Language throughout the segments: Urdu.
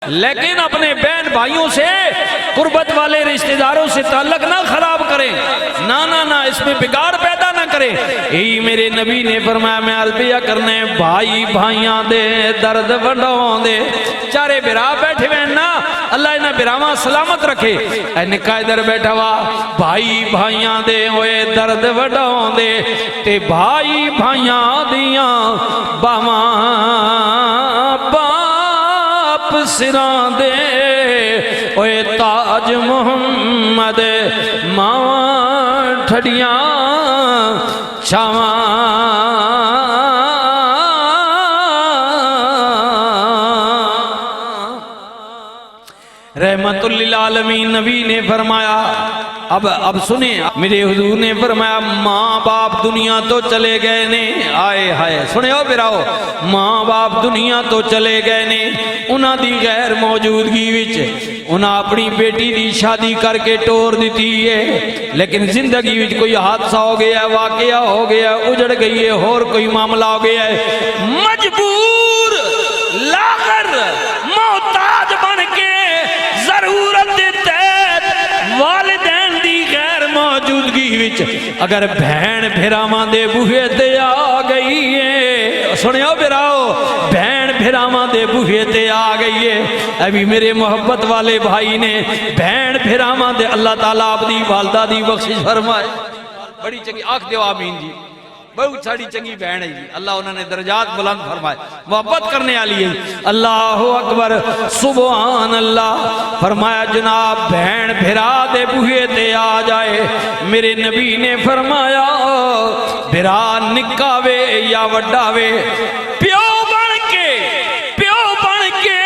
لیکن اپنے بہن بھائیوں سے قربت والے رشتہ داروں سے تعلق نہ خراب کریں، نہ اس میں بگاڑ پیدا نہ کریں۔ یہی میرے نبی نے فرمایا میں عرضیہ کرنے بھائی بھائیاں دے درد وڈاؤں دے چارے برا بیٹھے ہوئے نا، اللہ انہیں براواں سلامت رکھے۔ اے نکاح در بیٹھا ہوا بھائی بھائیاں دے ہوئے درد وڈاؤں دے تے بھائی بھائیاں دیاں باواں سران دے اوے تاج محمد ماں ٹھڑیاں چھاواں رحمت للعالمین نبی نے فرمایا اب سنیں میرے حضور نے فرمایا ماں باپ دنیا تو چلے گئے نے، آئے ہائے سنے ہو براؤ، ماں باپ دنیا تو چلے گئے نے، انہاں دی غیر موجودگی وچ انہاں اپنی بیٹی دی شادی کر کے ٹور دیتی ہے، لیکن زندگی وچ کوئی حادثہ ہو گیا ہے، واقعہ ہو گیا ہے، اجڑ گئی ہے، اور کوئی معاملہ ہو گیا ہے، مجبور لاغر محتاج بن کے ضرورت تحت والدین دی غیر موجودگی وچ اگر بہن بھراواں دے بوہے تے آ گئی ہے، سنیو براؤ بہن بھراواں دے بوہے تے آ گئی ہے، ابھی میرے محبت والے بھائی نے بہن بھراواں دے اللہ تعالیٰ اپنی والدہ دی بخشش فرمائے، بڑی چنگی آنکھ دیو آمین جی، بہت ساڑی چنگی بہن ہے جی، اللہ انہوں نے درجات بلند فرمائے، محبت کرنے والی ہے، اللہ اکبر سبحان اللہ۔ فرمایا جناب بہن بھرا دے بوہے تے آ جائے، میرے نبی نے فرمایا بھرا نکاوے یا وڈاوے پیو بن کے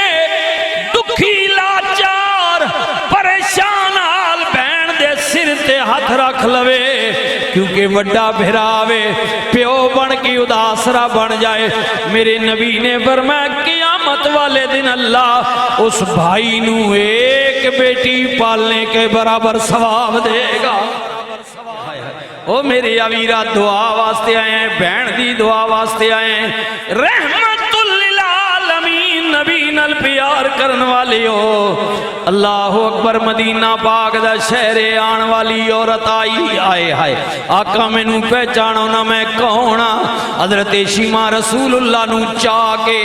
دکھی لاچار پریشان حال بہن دے سر تے ہاتھ رکھ لوے، کیونکہ وڈا بھراوے پیو بن کی اداسرا بن جائے، میرے نبی نے فرمایا قیامت والے دن اللہ اس بھائی نو ایک بیٹی پالنے کے برابر ثواب دے گا۔ او میرے عویرہ دعا واسطے آئے ہیں، بہن دی دعا واسطے آئے ہیں، رحمت للعالمین نبی نال پیار کرن والی ہو، اللہ اکبر مدینہ پاک دا شہر آن والی عورت آئی، آئے ہائے آقا میں نو پہچانو نہ میں کہونا، حضرت شیمہ رسول اللہ نو چاہ کے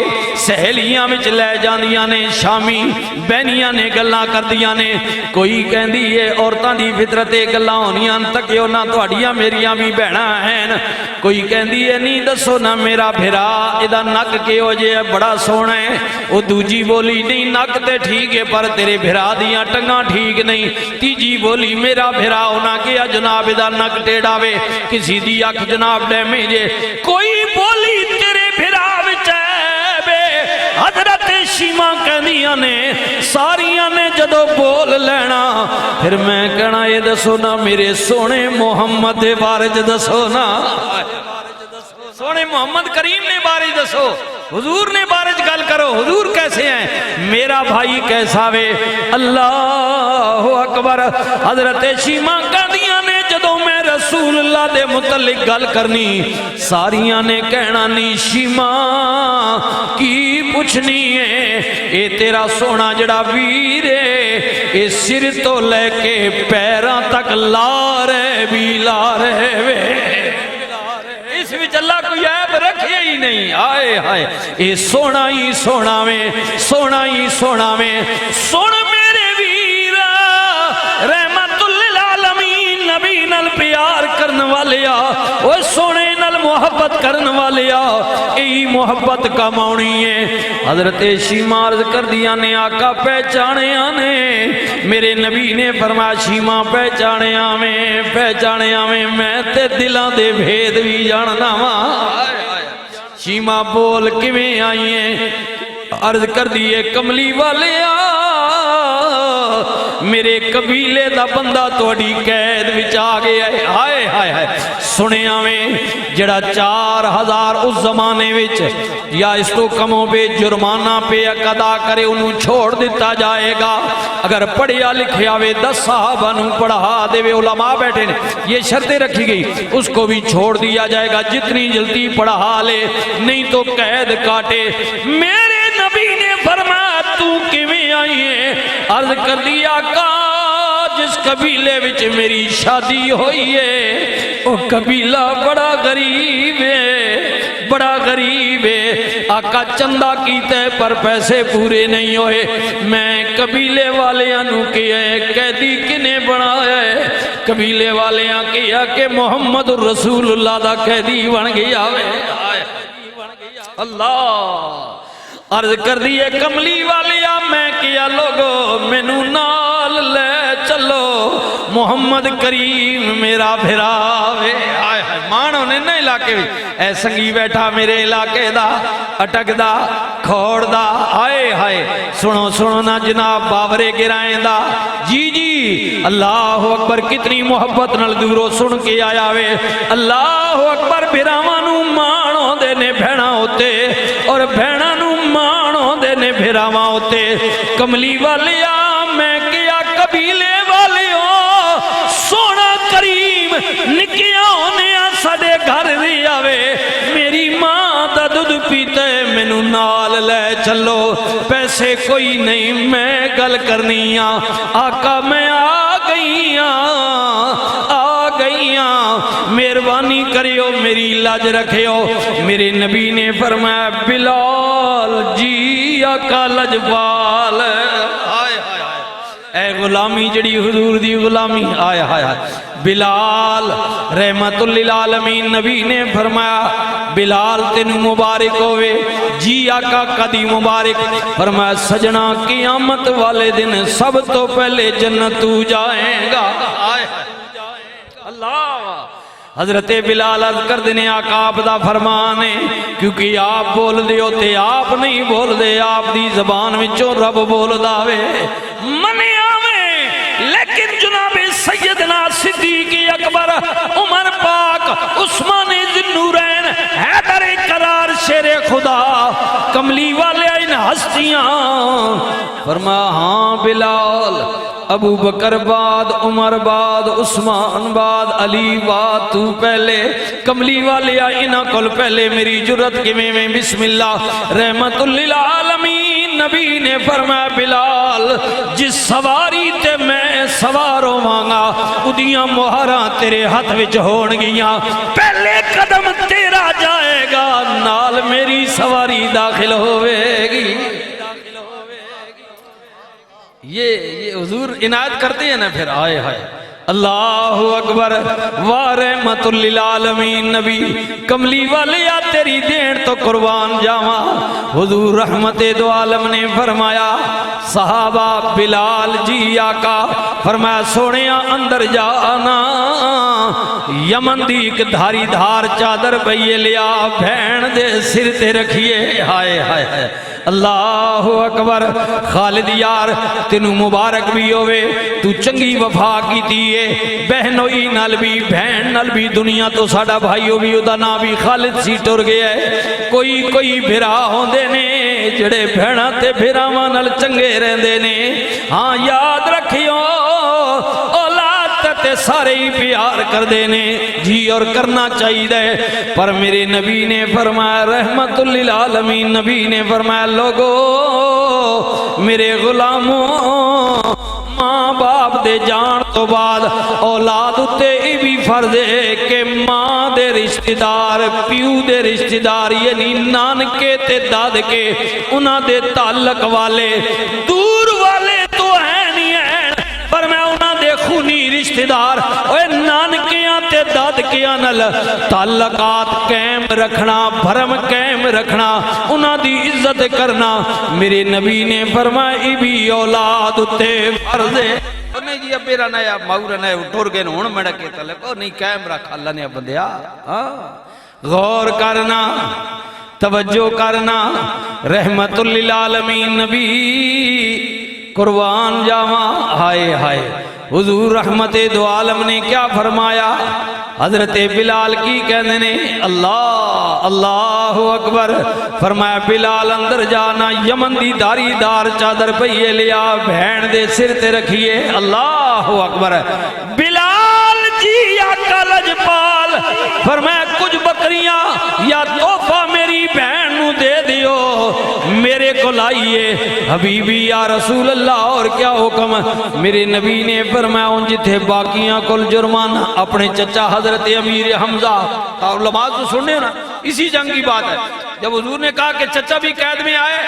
سہیلیاں میں لے جاندیاں نے، شامی بینیاں نے گلاں کر دیاں نے، کوئی کہن دی ہے عورتاں دی فطرت گلاں ہونیاں تکیو نہ توڑیاں میریاں بھی بہنا ہیں، کوئی کہن دی ہے نہیں دسو نہ میرا بھرا ادھا نک کے ہو جے بڑا سونا ہے، وہ دوجی بولی نہیں نک تے ٹھیک ہے پر تیرے بھرا دیاں ٹنگاں ٹھیک نہیں، تیجی بولی میرا بھرا ہونا کیا جناب ادھا نک ٹیڑاوے کسی دی اکھ جناب ڈیمیجے، کوئی بولی تیرے بھرا وچے حضرت شیمہ کہنیاں نے ساریاں نے جدو بول لینا، پھر میں کہنا یہ دسو نا میرے سونے محمد بارج دسو نا، سونے محمد کریم نے بارج دسو، حضور نے بارج گل کرو، حضور کیسے ہیں، میرا بھائی کیسا وے، اللہ اکبر۔ حضرت شیمہ کہنیاں نے جدو میں رسول اللہ دے متعلق گل کرنی، ساریاں نے کہنا نہیں شیمہ کی پوچھنی ہے، اے تیرا سونا جڑا ویر ہے، اے سر تو لے کے پیراں تک لارے بھی لارے وے، اس وچ اللہ کوئی عیب رکھے ہی نہیں، آئے ہائے اے سونا ہی سونا میں، سونا ہی سونا میں، سن میرے ویر رحمت للعالمین نبی نال پیار کرن والیا، وہ سونے نال محبت کرن والیا، ای محبت کا معنی ہے۔ حضرت شیمہ عرض کر دیا نے آقا پہچانے آنے، میرے نبی نے فرمایا شیمہ پہچانے آمیں میں تے دلاں دے بھید بھی جاننا ماں، شیمہ بول کیویں آئی ہیں، عرض کر دیئے کملی والے میرے قبیلے دا بندہ توڑی قید وچ آ گیا ہے، ہائے ہائے ہائے سنے آویں جڑا 4000 اس زمانے وچ یا اس تو کموں بے جرمانہ پہ ادا کرے انہوں چھوڑ دیتا جائے گا، اگر پڑھیا لکھیا وے 10 صحابہ نوں پڑھا دے وے، علماء بیٹھے نے یہ شرطیں رکھی گئی، اس کو بھی چھوڑ دیا جائے گا جتنی جلدی پڑھا لے، نہیں تو قید کاٹے۔ میرے نبی نے فرمایا تو کیویں عرض کر دیا آقا جس قبیلے وچ میری شادی ہوئی ہے وہ قبیلہ بڑا غریب ہے، بڑا غریب ہے، آقا چندہ کیتے پر پیسے پورے نہیں ہوئے، میں قبیلے والیاں نو کیا ہے قیدی کنے بنایا ہے، قبیلے والیاں کیا کہ محمد رسول اللہ دا قیدی بن گیا ہے۔ اللہ عرض کر دیئے کملی والیا میں کیا لوگو مینو نال لے چلو محمد کریم میرا بھراوے، آئے ہائے مانو نے نہ علاقے اے سنگی بیٹھا میرے علاقے دا اٹک دا کھوڑ دا، آئے ہائے سنو سنو نا جناب باورے گرائیں دا، جی جی اللہ اکبر کتنی محبت نال دورو سن کے آیا وے، اللہ اکبر بھراوانو مانو دے نے بھینا ہوتے اور بھینا نو مانو دے نے بھراواں ہوتے، کملی والیا میں کیا قبیلے والیوں سونا کریم نکیاں ہونے ساڑے گھر دی آوے، میری ماں دا دودھ پیتے مینو نال لے چلو، پیسے کوئی نہیں میں گل کرنی آقا میں آ گئیاں مہربانی کریو میری لاج رکھیو، میرے نبی نے فرمایا بلال جی آقا لجپال، اے غلامی جڑی حضور دی غلامی، آئے ہائے بلال رحمت للعالمین نبی نے فرمایا بلال تینو مبارک ہوئے، جی آقا قدی مبارک، فرمایا سجنا قیامت والے دن سب تو پہلے جنت تو جائیں گا، اللہ حضرت بلال عرض کر دینے آقا آپ دا فرمانے، کیونکہ آپ بول دے ہوتے آپ نہیں بول دے، آپ دی زبان وچوں رب بول داوے منی آوے، لیکن جناب سیدنا صدیق اکبر عمر پاک عثمان ذوالنورین حیدر قرار شیر خدا کملی والے ان ہستیاں فرما ہاں بلال ابو بکر بعد عمر بعد عثمان بعد علی بعد تو پہلے، کملی والے آئینہ کل پہلے میری جرت کی میں بسم اللہ رحمت للعالمین نبی نے فرمایا بلال جس سواری تے میں سواروں مانگا ادیاں مہاراں تیرے ہاتھ وچ ہون گیاں، پہلے قدم تیرا جائے گا نال میری سواری داخل ہوئے گی، یہ حضور عنایت کرتے ہیں نا پھر، آئے ہائے اللہ اکبر ورحمت للعالمین نبی کملی والیا تیری دین تو قربان جاواں، حضور رحمت دو عالم نے فرمایا صحابہ بلال جی آقا فرمایا سونیا اندر جانا، یمن دی ایک دھاری دھار چادر بھئیے لیا بھین دے سر تے رکھیے، ہائے ہائے ہائے اللہ اکبر، خالد یار تینو مبارک بھی ہوئے، تو چنگی وفا کی دیئے، بہنوئی نال بھی بہن نال بھی، دنیا تو ساڑا بھائیو بھی ادا نا بھی خالد سی ٹر گیا ہے، کوئی بھرا ہوں دے نے جڑے بہنا تے بھرا نال چنگے رہن دے نے، ہاں یاد رکھیو تے سارے ہی پیار کر دینے جی اور کرنا چاہیے دے، پر میرے نبی نے فرمایا رحمت للعالمین نبی نے فرمایا لوگو میرے غلاموں ماں باپ دے جان تو بعد اولاد اتے ای بھی فرض ہے کہ ماں دے رشتہ دار پیو دے رشتہ دار یعنی نانکے تے دادکے انہاں دے تعلق والے دور والے تو ہیں نہیں ہیں، پر میں انہاں دے خونی رشتہ دار اوے نانکیاں تے دادکیاں نال تعلقات قائم رکھنا، بھرم قائم رکھنا، انہاں دی عزت کرنا، میرے نبی نے فرمایا ای بھی اولاد تے فرض ہے، نہیں جی ابھی رہنا ہے ماؤ رہنا ہے اٹھور گئے ہون مڑا کے تعلق او نہیں قائم رکھا اللہ نے بندیا، غور کرنا توجہ کرنا، رحمت للعالمین نبی قربان جاواں، ہائے ہائے حضور رحمت دو عالم نے کیا فرمایا، حضرت بلال کی کہنے نے اللہ اکبر فرمایا بلال اندر جانا، یمن دی داری دار چادر پہیے لیا بہن دے سر تے رکھیے، اللہ اکبر بلال جی آقا لجپال فرمایا کچھ بکریاں یا تحفہ میری بہن نو دے دیو میرے کو لائیے حبیبی یا رسول اللہ اور کیا حکم ہے؟ میرے نبی نے فرمایا ان جتھے باقیاں کل جرمانہ اپنے چچا حضرت امیر حمزہ اور علماء تو سننے ہو نا اسی جنگ کی بات ہے جب حضور نے کہا کہ چچا بھی قید میں آئے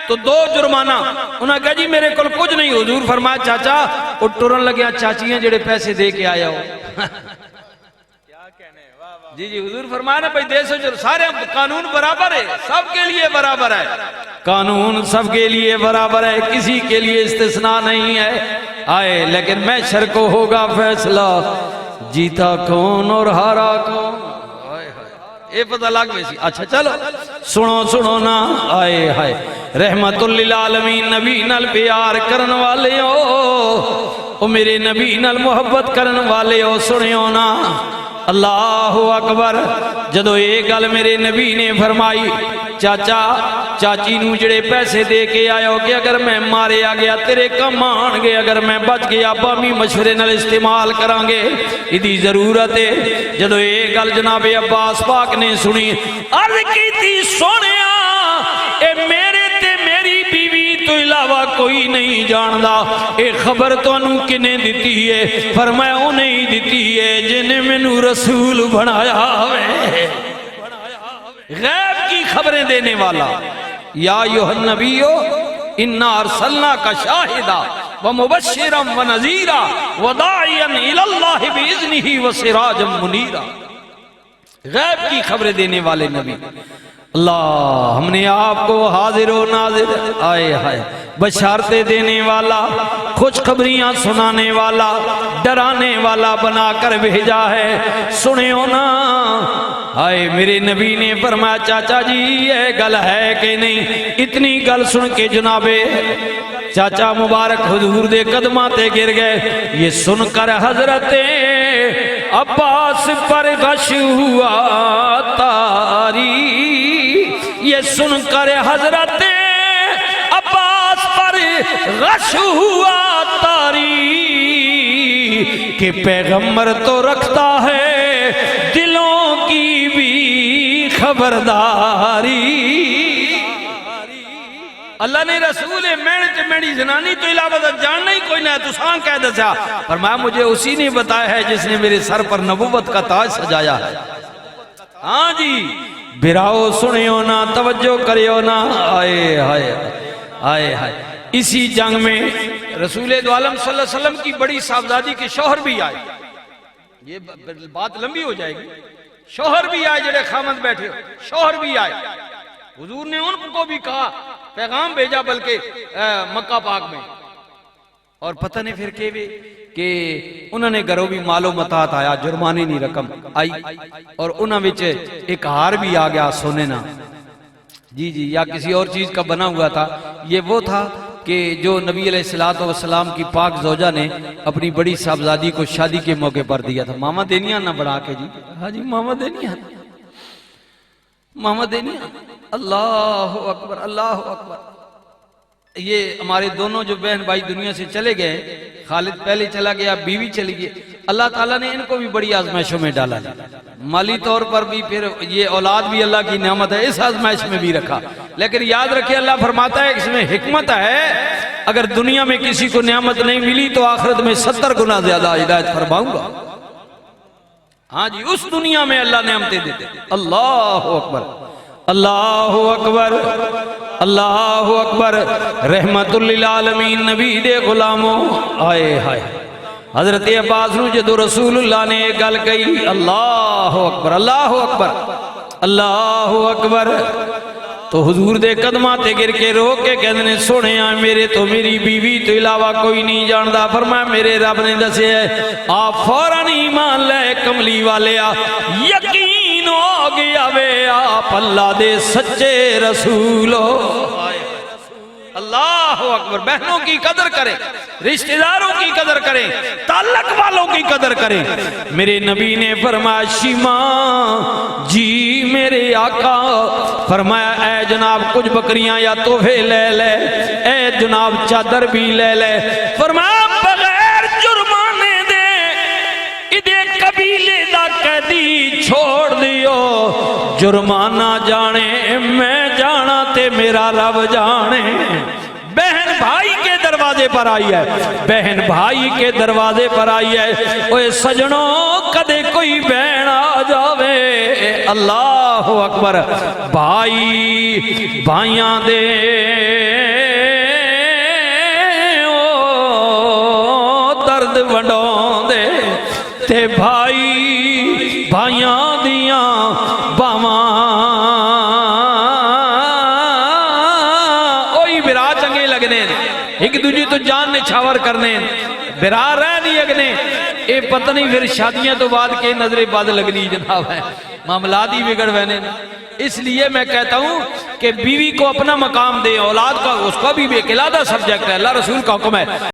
تو 2 جرمانہ انہوں نے کہا جی میرے کل کچھ نہیں حضور فرمایا چاچا وہ ٹرن لگیا چاچیاں جڑے پیسے دے کے آیا ہو جی جی حضور فرمایا نا بھائی دے سو سارے قانون برابر ہے سب کے لیے برابر ہے قانون سب کے لیے برابر ہے کسی کے لیے استثناء نہیں ہے آئے لیکن محشر کو ہوگا فیصلہ جیتا کون اور ہارا کون اے پتہ لگ ویسی اچھا چلو سنو نا آئے ہائے رحمت للعالمین نبی نال پیار کرن والے او میرے نبی نال محبت کرن والے او سنیو نا اللہ اکبر جدو ایک گل میرے نبی نے فرمائی چاچا چاچی نو جڑے پیسے دے کے آیا ہو کہ اگر میں مارے آ گیا تیرے کم آن گے اگر میں بچ گیا بامی مشورے نال استعمال کران گے ادھی ضرورت ہے جدو ایک گل جناب عباس پاک نے سنی عرض کی تھی سونیا اے میرے تے میری بیوی تو علاوہ کوئی نہیں جاندہ اے خبر تو انہوں کنے دیتی ہے فرمایا انہیں دیتی ہے جنہیں منو رسول بنایا ہوئے غیب کی خبریں دینے والا یا ایھا النبیو انا ارسلناک شاہدا ومبشرا ونذیرا وداعیا الی اللہ باذنہ وسراجا منیرا غیب کی خبریں دینے والے نبی اللہ ہم نے آپ کو حاضر و ناظر آئے ہائے بشارتیں دینے والا خوشخبریاں سنانے والا ڈرانے والا بنا کر بھیجا ہے سنیو نا آئے میرے نبی نے فرمایا چاچا جی یہ گل ہے کہ نہیں اتنی گل سن کے جناب چاچا مبارک حضور دے قدماتے گر گئے یہ سن کر حضرت عباس پر غش ہوا تاری یہ سن کر حضرت عباس پر غش ہوا تاری کہ پیغمبر تو رکھتا ہے دلوں کی بھی خبرداری اللہ نے رسول میری زنانی تو علاوہ جاننا ہی کوئی نہ ہے تو سان کہہ دسا فرمایا مجھے اسی نے بتایا ہے جس نے میرے سر پر نبوت کا تاج سجایا ہے ہاں جی بھراؤ سنیو نا توجہ کریو نا آئے ہائے آئے ہائے اسی جنگ میں رسول دو عالم صلی اللہ علیہ وسلم کی بڑی صاحبزادی کے شوہر بھی آئے یہ بات لمبی ہو جائے گی شوہر بھی آئے جڑے خامد بیٹھے ہو شوہر بھی آئے حضور نے ان کو بھی کہا پیغام بھیجا بلکہ مکہ پاک میں اور پتہ نہیں پھر کہ انہوں نے گھروں بھی مال و متاعت آیا جرمانی نہیں رقم آئی اور انہوں نے ایک ہار بھی آ گیا سونے نا جی جی یا کسی اور چیز کا بنا ہوا تھا یہ وہ تھا کہ جو نبی علیہ السلام کی پاک زوجہ نے اپنی بڑی صاحبزادی کو شادی کے موقع پر دیا تھا ماما دینیاں نہ بڑھا کے جی ہاں جی ماما دینیاں ماما دینیاں اللہ اکبر اللہ اکبر یہ ہمارے دونوں جو بہن بھائی دنیا سے چلے گئے خالد پہلے چلا گیا بیوی چلی گئی اللہ تعالیٰ نے ان کو بھی بڑی آزمائشوں میں ڈالا مالی طور پر بھی پھر یہ اولاد بھی اللہ کی نعمت ہے اس آزمائش میں بھی رکھا لیکن یاد رکھیں اللہ فرماتا ہے اس میں حکمت ہے اگر دنیا میں کسی کو نعمت نہیں ملی تو آخرت میں 70 گنا زیادہ ہدایت فرماؤں گا ہاں جی اس دنیا میں اللہ نعمتیں دیتے اللہ اکبر اللہ اکبر اللہ اکبر رحمت للعالمین نبی دے غلاموں آئے ہائے حضرت عباس نو جدو رسول اللہ نے ایک گل کہی اللہ اکبر اللہ اکبر اللہ اکبر تو حضور دے قدماں تے گر کے رو کے کہنے سونے آئے میرے تو میری بیوی تو علاوہ کوئی نہیں جاندہ فرمایا میرے رب نے دسے ہے آپ فوراً ایمان لے کملی والے یقین ہو گیا وے آپ اللہ دے سچے رسول ہو اللہ اکبر بہنوں کی قدر کریں رشتہ داروں کی قدر کریں تعلق والوں کی قدر کریں میرے نبی نے فرمایا شیما جی میرے آقا فرمایا اے جناب کچھ بکریاں یا تحفے لے لے اے جناب چادر بھی لے لے فرمایا بغیر جرمانے دے ادھے قبیلے دا قیدی چھوڑ جرمانہ جانے میں جانا تے میرا رب جانے بہن بھائی کے دروازے پر آئی ہے بہن بھائی کے دروازے پر آئی ہے اوے سجنوں کدے کوئی بہن آ جاوے اللہ اکبر بھائی بھائیاں دے درد ونڈوں دے تے بھائی بھائیاں دیاں باواں اوہی برا چنگے لگنے ایک دوجی تو جان نے چھاور کرنے برا رہ نہیں اگنے اے پتہ نہیں پھر شادیاں تو بعد کے نظر بعد لگنی جناب ہے معاملات ہی بگڑ وینے اس لیے میں کہتا ہوں کہ بیوی کو اپنا مقام دے اولاد کا اس کا بھی ایک علیحدہ سبجیکٹ ہے اللہ رسول کا حکم ہے